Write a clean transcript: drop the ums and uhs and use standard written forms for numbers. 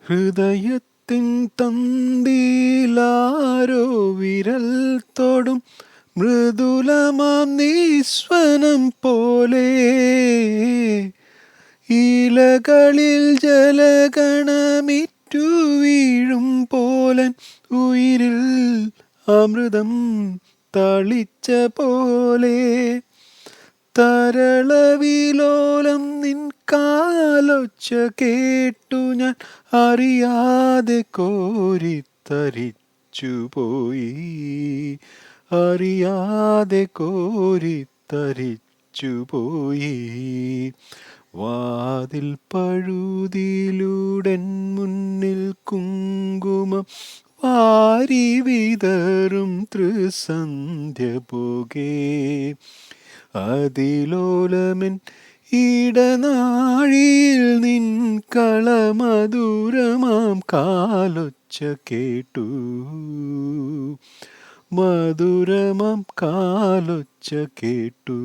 ഹൃദയത്തിൻ തന്തിയിലാരോ വിരൽ തൊടും മൃദുലമാം നിസ്വനം പോലെ ഇലകളിൽ ജലഗണമിറ്റു വീഴും പോലൻ ഉയിരിൽ അമൃതം തളിച്ച പോലെ തരളവിലോലം നിൻ കാലൊച്ച കേട്ടു ഞാൻ അറിയാതെ കോരിത്തരിച്ചുപോയി, അറിയാതെ കോരിത്തരിച്ചുപോയി. വാതിൽ പഴുതിലൂടൻ മുന്നിൽ കുങ്കുമം വാരി വിതറും ത്രിസന്ധ്യ പോകേ, അതിലോലമൻ ഇടനാഴിയിൽ നിൻ കളമധുരമാം കാലൊച്ച കേട്ടു, മധുരമാം കാലൊച്ച കേട്ടു.